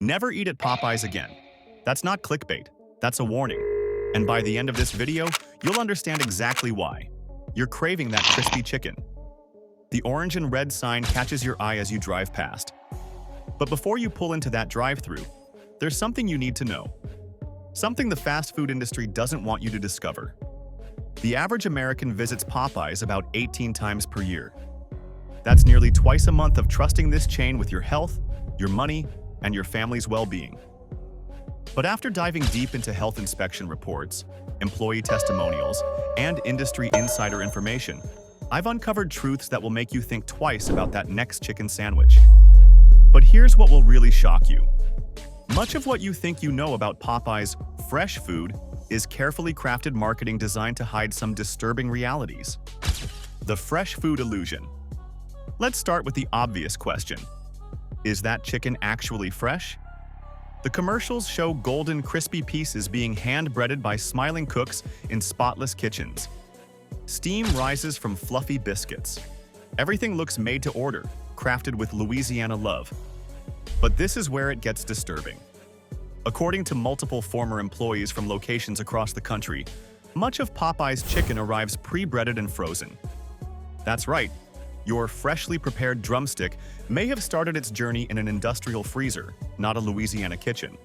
Never eat at Popeyes again. That's not clickbait, that's a warning. And by the end of this video, you'll understand exactly why. You're craving that crispy chicken. The orange and red sign catches your eye as you drive past. But before you pull into that drive-thru, there's something you need to know. Something the fast food industry doesn't want you to discover. The average American visits Popeyes about 18 times per year. That's nearly twice a month of trusting this chain with your health, your money, and your family's well-being. But after diving deep into health inspection reports, employee testimonials, and industry insider information, I've uncovered truths that will make you think twice about that next chicken sandwich. But here's what will really shock you. Much of what you think you know about Popeyes' fresh food is carefully crafted marketing designed to hide some disturbing realities. The fresh food illusion. Let's start with the obvious question. Is that chicken actually fresh? The commercials show golden, crispy pieces being hand-breaded by smiling cooks in spotless kitchens. Steam rises from fluffy biscuits. Everything looks made to order, crafted with Louisiana love. But this is where it gets disturbing. According to multiple former employees from locations across the country, much of Popeye's chicken arrives pre-breaded and frozen. That's right. Your freshly prepared drumstick may have started its journey in an industrial freezer, not a Louisiana kitchen.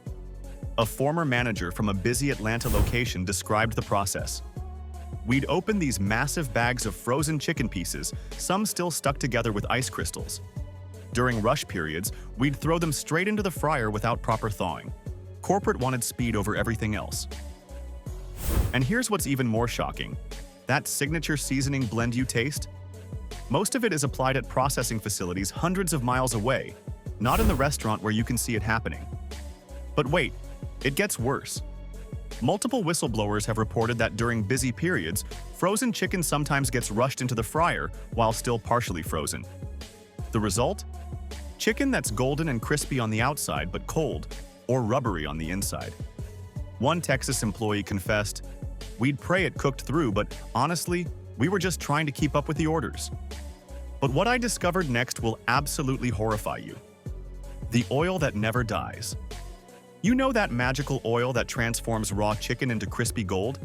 A former manager from a busy Atlanta location described the process. We'd open these massive bags of frozen chicken pieces, some still stuck together with ice crystals. During rush periods, we'd throw them straight into the fryer without proper thawing. Corporate wanted speed over everything else. And here's what's even more shocking. That signature seasoning blend you taste? Most of it is applied at processing facilities hundreds of miles away, not in the restaurant where you can see it happening. But wait, it gets worse. Multiple whistleblowers have reported that during busy periods, frozen chicken sometimes gets rushed into the fryer while still partially frozen. The result? Chicken that's golden and crispy on the outside but cold, or rubbery on the inside. One Texas employee confessed, "We'd pray it cooked through, but honestly, we were just trying to keep up with the orders." But what I discovered next will absolutely horrify you. The oil that never dies. You know that magical oil that transforms raw chicken into crispy gold?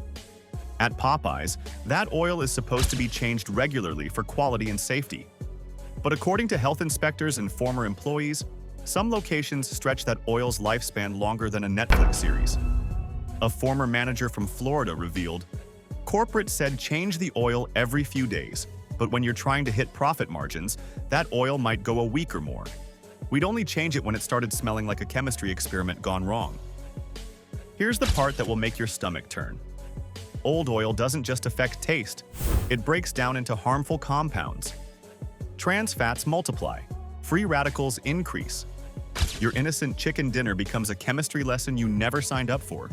At Popeyes, that oil is supposed to be changed regularly for quality and safety. But according to health inspectors and former employees, some locations stretch that oil's lifespan longer than a Netflix series. A former manager from Florida revealed, "Corporate said change the oil every few days, but when you're trying to hit profit margins, that oil might go a week or more. We'd only change it when it started smelling like a chemistry experiment gone wrong." Here's the part that will make your stomach turn. Old oil doesn't just affect taste, it breaks down into harmful compounds. Trans fats multiply, free radicals increase. Your innocent chicken dinner becomes a chemistry lesson you never signed up for.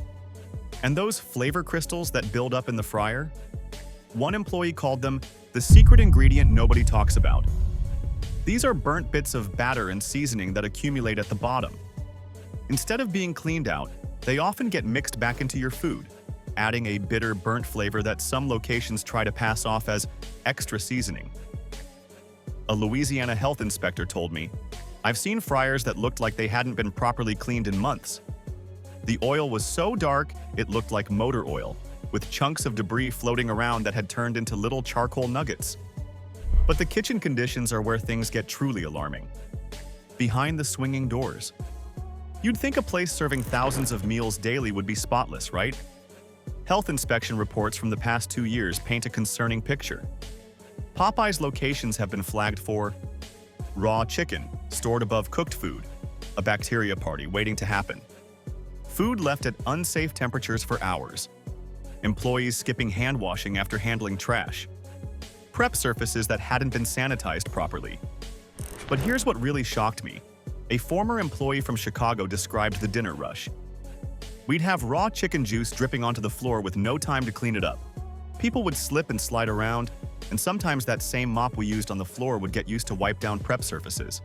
And those flavor crystals that build up in the fryer? One employee called them the secret ingredient nobody talks about. These are burnt bits of batter and seasoning that accumulate at the bottom. Instead of being cleaned out, they often get mixed back into your food, adding a bitter, burnt flavor that some locations try to pass off as extra seasoning. A Louisiana health inspector told me, "I've seen fryers that looked like they hadn't been properly cleaned in months. The oil was so dark, it looked like motor oil, with chunks of debris floating around that had turned into little charcoal nuggets." But the kitchen conditions are where things get truly alarming. Behind the swinging doors. You'd think a place serving thousands of meals daily would be spotless, right? Health inspection reports from the past 2 years paint a concerning picture. Popeye's locations have been flagged for raw chicken stored above cooked food, a bacteria party waiting to happen. Food left at unsafe temperatures for hours. Employees skipping hand washing after handling trash. Prep surfaces that hadn't been sanitized properly. But here's what really shocked me. A former employee from Chicago described the dinner rush. "We'd have raw chicken juice dripping onto the floor with no time to clean it up. People would slip and slide around, and sometimes that same mop we used on the floor would get used to wipe down prep surfaces."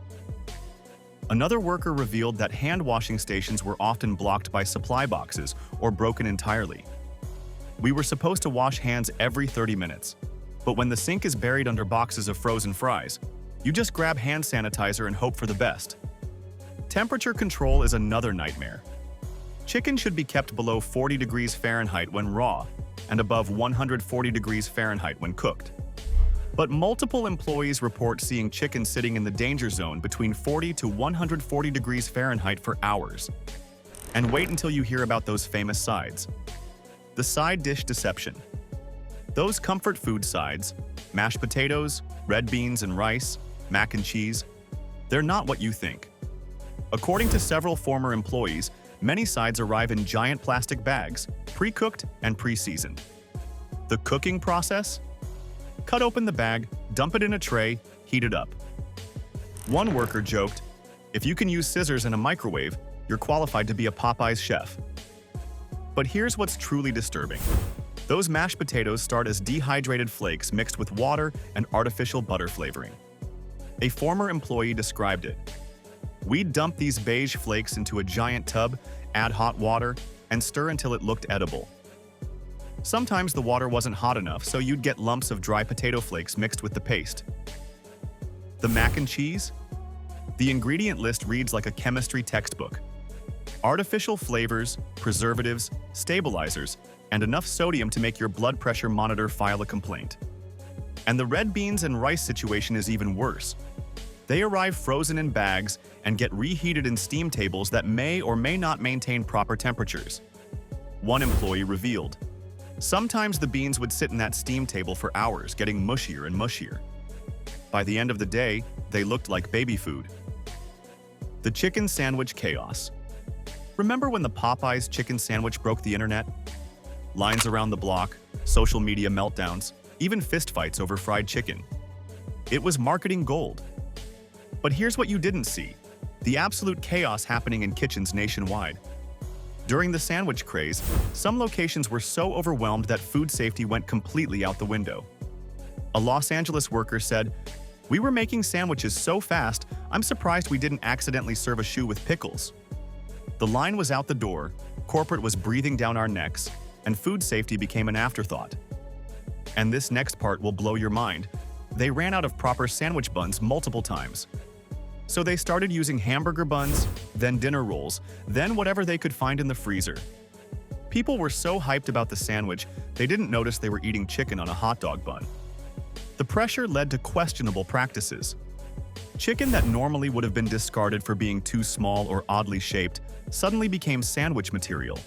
Another worker revealed that hand washing stations were often blocked by supply boxes or broken entirely. "We were supposed to wash hands every 30 minutes, but when the sink is buried under boxes of frozen fries, you just grab hand sanitizer and hope for the best." Temperature control is another nightmare. Chicken should be kept below 40 degrees Fahrenheit when raw and above 140 degrees Fahrenheit when cooked. But multiple employees report seeing chicken sitting in the danger zone between 40 to 140 degrees Fahrenheit for hours. And wait until you hear about those famous sides. The side dish deception. Those comfort food sides, mashed potatoes, red beans and rice, mac and cheese, they're not what you think. According to several former employees, many sides arrive in giant plastic bags, pre-cooked and pre-seasoned. The cooking process? Cut open the bag, dump it in a tray, heat it up. One worker joked, "If you can use scissors in a microwave, you're qualified to be a Popeyes chef." But here's what's truly disturbing. Those mashed potatoes start as dehydrated flakes mixed with water and artificial butter flavoring. A former employee described it. "We'd dump these beige flakes into a giant tub, add hot water, and stir until it looked edible. Sometimes the water wasn't hot enough, so you'd get lumps of dry potato flakes mixed with the paste." The mac and cheese? The ingredient list reads like a chemistry textbook. Artificial flavors, preservatives, stabilizers, and enough sodium to make your blood pressure monitor file a complaint. And the red beans and rice situation is even worse. They arrive frozen in bags and get reheated in steam tables that may or may not maintain proper temperatures. One employee revealed, "Sometimes the beans would sit in that steam table for hours, getting mushier and mushier. By the end of the day, they looked like baby food." The chicken sandwich chaos. Remember when the Popeyes chicken sandwich broke the internet? Lines around the block, social media meltdowns, even fistfights over fried chicken. It was marketing gold. But here's what you didn't see: the absolute chaos happening in kitchens nationwide. During the sandwich craze, some locations were so overwhelmed that food safety went completely out the window. A Los Angeles worker said, "We were making sandwiches so fast, I'm surprised we didn't accidentally serve a shoe with pickles." The line was out the door, corporate was breathing down our necks, and food safety became an afterthought. And this next part will blow your mind. They ran out of proper sandwich buns multiple times. So they started using hamburger buns, then dinner rolls, then whatever they could find in the freezer. People were so hyped about the sandwich, they didn't notice they were eating chicken on a hot dog bun. The pressure led to questionable practices. Chicken that normally would have been discarded for being too small or oddly shaped suddenly became sandwich material.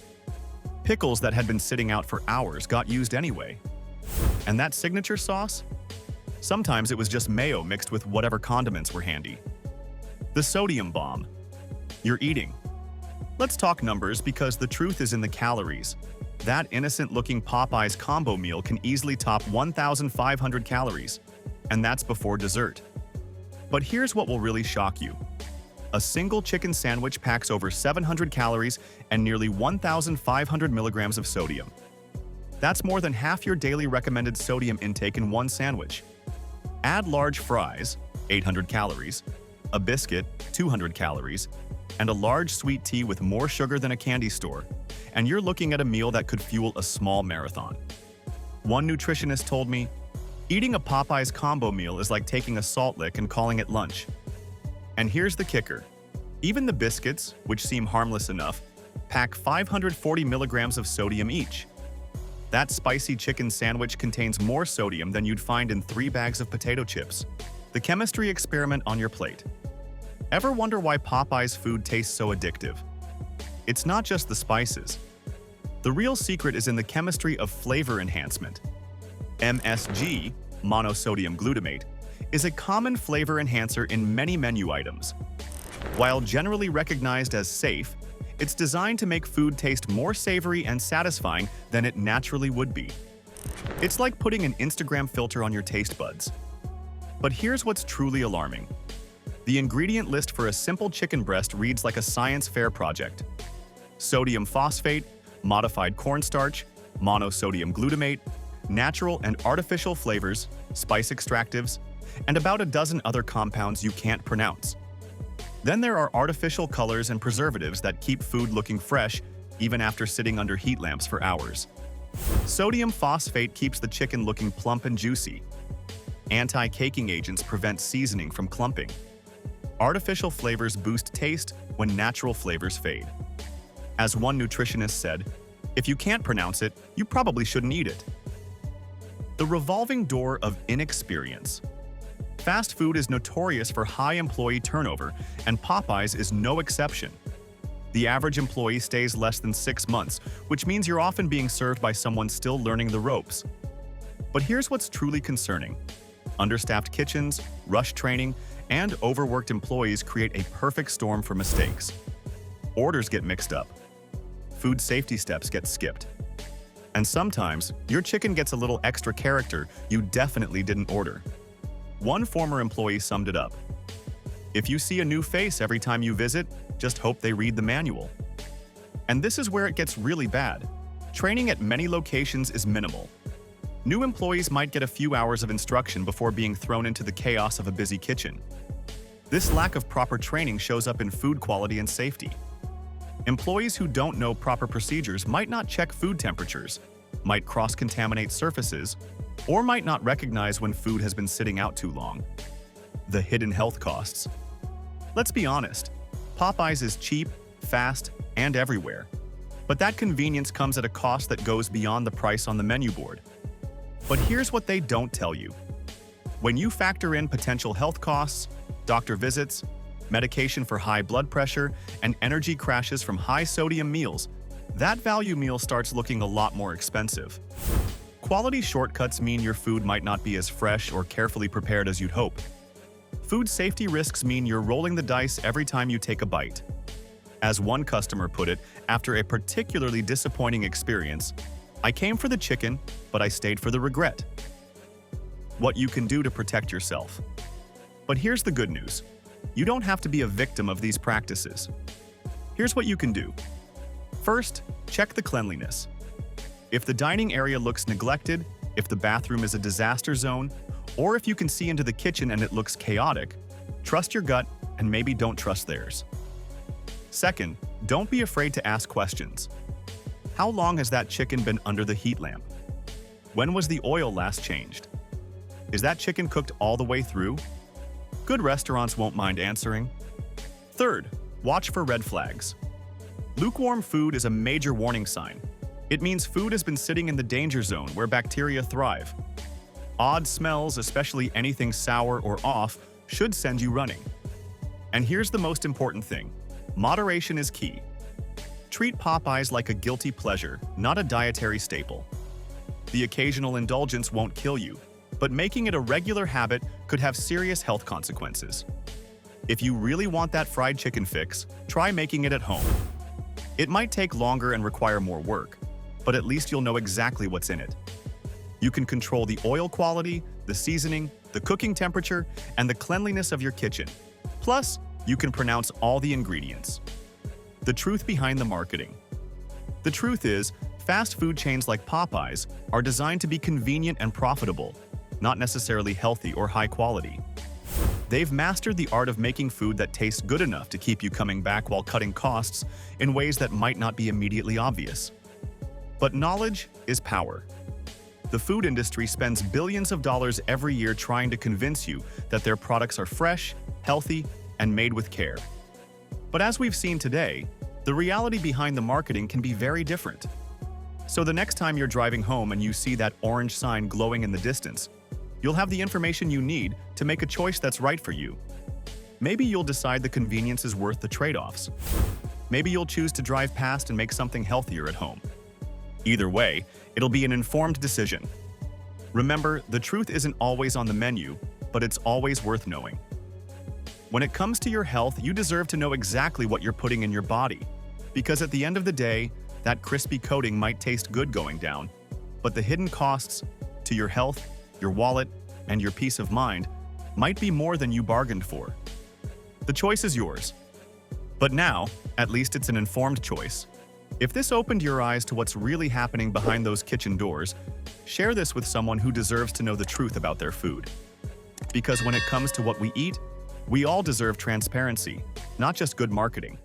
Pickles that had been sitting out for hours got used anyway. And that signature sauce? Sometimes it was just mayo mixed with whatever condiments were handy. The sodium bomb. You're eating. Let's talk numbers because the truth is in the calories. That innocent-looking Popeyes combo meal can easily top 1,500 calories, and that's before dessert. But here's what will really shock you. A single chicken sandwich packs over 700 calories and nearly 1,500 milligrams of sodium. That's more than half your daily recommended sodium intake in one sandwich. Add large fries, 800 calories, a biscuit, 200 calories, and a large sweet tea with more sugar than a candy store, and you're looking at a meal that could fuel a small marathon. One nutritionist told me, "Eating a Popeyes combo meal is like taking a salt lick and calling it lunch." And here's the kicker. Even the biscuits, which seem harmless enough, pack 540 milligrams of sodium each. That spicy chicken sandwich contains more sodium than you'd find in 3 bags of potato chips. The chemistry experiment on your plate. Ever wonder why Popeyes food tastes so addictive? It's not just the spices. The real secret is in the chemistry of flavor enhancement. MSG, monosodium glutamate, is a common flavor enhancer in many menu items. While generally recognized as safe, it's designed to make food taste more savory and satisfying than it naturally would be. It's like putting an Instagram filter on your taste buds. But here's what's truly alarming. The ingredient list for a simple chicken breast reads like a science fair project. Sodium phosphate, modified cornstarch, monosodium glutamate, natural and artificial flavors, spice extractives, and about a dozen other compounds you can't pronounce. Then there are artificial colors and preservatives that keep food looking fresh even after sitting under heat lamps for hours. Sodium phosphate keeps the chicken looking plump and juicy. Anti-caking agents prevent seasoning from clumping. Artificial flavors boost taste when natural flavors fade. As one nutritionist said, if you can't pronounce it, you probably shouldn't eat it. The revolving door of inexperience. Fast food is notorious for high employee turnover, and Popeyes is no exception. The average employee stays less than 6 months, which means you're often being served by someone still learning the ropes. But here's what's truly concerning. Understaffed kitchens, rushed training, and overworked employees create a perfect storm for mistakes. Orders get mixed up. Food safety steps get skipped. And sometimes, your chicken gets a little extra character you definitely didn't order. One former employee summed it up. If you see a new face every time you visit, just hope they read the manual. And this is where it gets really bad. Training at many locations is minimal. New employees might get a few hours of instruction before being thrown into the chaos of a busy kitchen. This lack of proper training shows up in food quality and safety. Employees who don't know proper procedures might not check food temperatures, might cross-contaminate surfaces, or might not recognize when food has been sitting out too long. The hidden health costs. Let's be honest, Popeyes is cheap, fast, and everywhere. But that convenience comes at a cost that goes beyond the price on the menu board. But here's what they don't tell you. When you factor in potential health costs, doctor visits, medication for high blood pressure, and energy crashes from high-sodium meals, that value meal starts looking a lot more expensive. Quality shortcuts mean your food might not be as fresh or carefully prepared as you'd hope. Food safety risks mean you're rolling the dice every time you take a bite. As one customer put it, after a particularly disappointing experience, "I came for the chicken, but I stayed for the regret." What you can do to protect yourself. But here's the good news. You don't have to be a victim of these practices. Here's what you can do. First, check the cleanliness. If the dining area looks neglected, if the bathroom is a disaster zone, or if you can see into the kitchen and it looks chaotic, trust your gut and maybe don't trust theirs. Second, don't be afraid to ask questions. How long has that chicken been under the heat lamp? When was the oil last changed? Is that chicken cooked all the way through? Good restaurants won't mind answering. Third, watch for red flags. Lukewarm food is a major warning sign. It means food has been sitting in the danger zone where bacteria thrive. Odd smells, especially anything sour or off, should send you running. And here's the most important thing. Moderation is key. Treat Popeyes like a guilty pleasure, not a dietary staple. The occasional indulgence won't kill you, but making it a regular habit could have serious health consequences. If you really want that fried chicken fix, try making it at home. It might take longer and require more work, but at least you'll know exactly what's in it. You can control the oil quality, the seasoning, the cooking temperature, and the cleanliness of your kitchen. Plus, you can pronounce all the ingredients. The truth behind the marketing. The truth is, fast food chains like Popeyes are designed to be convenient and profitable, not necessarily healthy or high quality. They've mastered the art of making food that tastes good enough to keep you coming back while cutting costs in ways that might not be immediately obvious. But knowledge is power. The food industry spends billions of dollars every year trying to convince you that their products are fresh, healthy, and made with care. But as we've seen today, the reality behind the marketing can be very different. So the next time you're driving home and you see that orange sign glowing in the distance, you'll have the information you need to make a choice that's right for you. Maybe you'll decide the convenience is worth the trade-offs. Maybe you'll choose to drive past and make something healthier at home. Either way, it'll be an informed decision. Remember, the truth isn't always on the menu, but it's always worth knowing. When it comes to your health, you deserve to know exactly what you're putting in your body. Because at the end of the day, that crispy coating might taste good going down, but the hidden costs to your health, your wallet, and your peace of mind might be more than you bargained for. The choice is yours. But now, at least it's an informed choice. If this opened your eyes to what's really happening behind those kitchen doors, share this with someone who deserves to know the truth about their food. Because when it comes to what we eat, we all deserve transparency, not just good marketing.